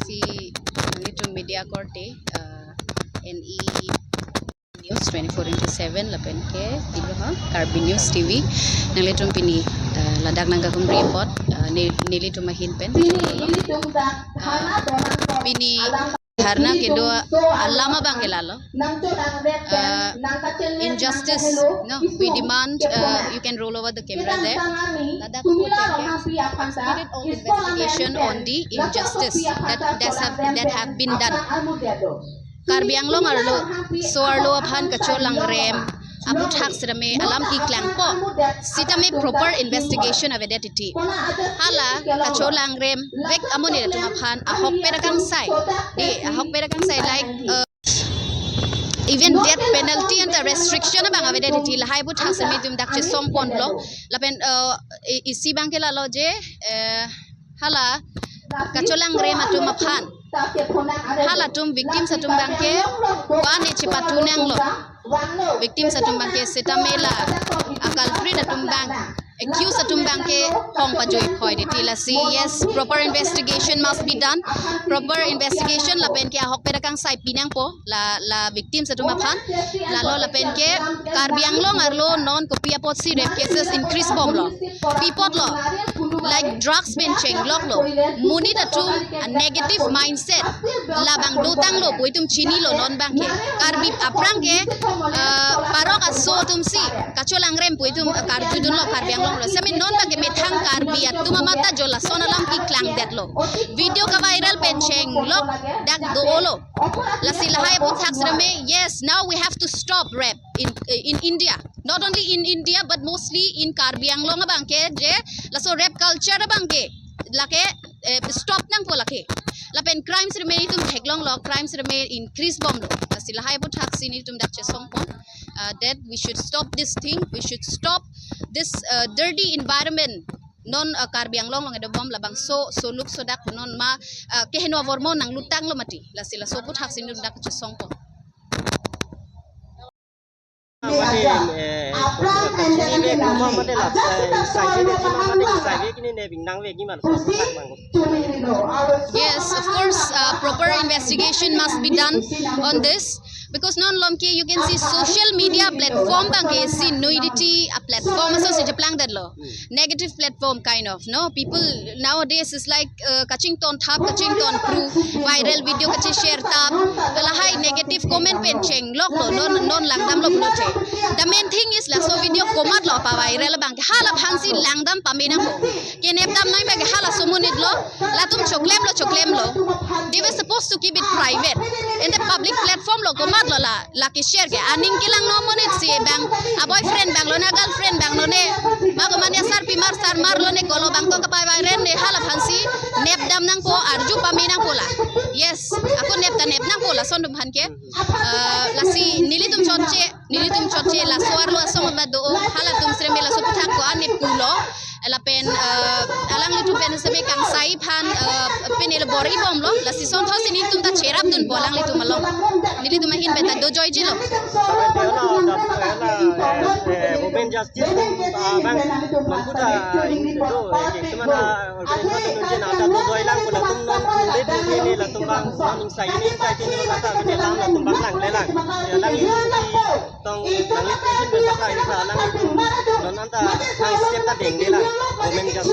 si itu media korte NE News 24/7 lapen ke tiba ha Karbi News TV nalitum pini ladak nangga kum report nili tu mahin pen pini Dharna kendo alama bang kelalo injustice no we demand you can roll over the camera there ladak needed all investigation on the injustice that have been done Karbi Anglong arlo so arlo aphan kacholang rem abu thak srame alam ki klang po sitame proper investigation of identity hala kacholang rem vek amoni tu aphan ahok perakang sai di ahok perakang sai like even death penalty and the restriction bang of identity la haibu thak srame tum dak che sompon lo lapen isi bangkela lo je hala kacholang rem atum aphan hala tum victim satum bangke wane cepatunang lo victim satum bangke setamela akal free datum bang accused satum bangke hong pajoi khoi de tila si yes proper investigation must be done proper investigation la pen ke hok perakang sai pinang po la victim satum aphan la lo la pen ke Karbi Anglong arlo non kopia pot si rape cases increase bom lo pipot lo like drugs ben cheng lok lo muni datum a negative mindset la bang dotang lo poitum chini lo non bang ke Karbi aprang ke parok aso tum si kacholang rem poitum karjudun lo Karbi Anglong lo sami non bang ke methang Karbi atuma mata jola sonalam ki klang dat lo video ka viral pen cheng lok dak do lo la silahai pot haksrame yes now we have to stop rape in India not only in India but mostly in Karbi Anglong bang ke je la so rape culture bang ke lake stop nang po lake lapen crimes remain tum heglong lo crimes remain increase bom lo silahai pot haksini tum dak che songpon that we should stop this thing we should stop this dirty environment non Karbi Anglong long bom labang so look so dak non ma kehno vormo nang lutang lo mati la sila so pot haksini tum dak che songpon Yes, of course, proper investigation must be done on this because non lomke you can see social media platform bangke see nudity a platform so se japlang that lo negative platform kind of no people nowadays is like kaching ton thap kaching ton proof viral video kache share tap la hai negative comment pen cheng lok lo non langdam lo noche the main thing is la so video komat lo pa viral bangke hala phansi langdam pamina ko kenep dam nai ba hala somunit lo la tum choklem lo they were supposed to keep it private in the public platform lo komat lo la ki share ke aning kilang no monit si bang a boyfriend bang lo na girlfriend bang lo ne ma ko mania sar pi mar lo ne kolo bang to ka pa viral ne hala phansi nep dam nang ko arju pamina ko la yes ako nep nang ko la sondum han ke la si nilitum choche la soar lo asong ba do hala tum sre mela so puthak ko anep kulo la pen alang litu pen sebe kang sai phan pen el bori bom lo la si son thosi ni tum ta cherap dun bolang litu malong nili tum hin beta do joy jilo women justice bang mamputa indo semana organisasi nunje na ta do joy lang ko la tum non le de ni la tum bang non sai ni lo kata bine lang la tum bang lang le lang lang tong lang ni president ba ka isa lang non anta ang step ta deng ni lang women justice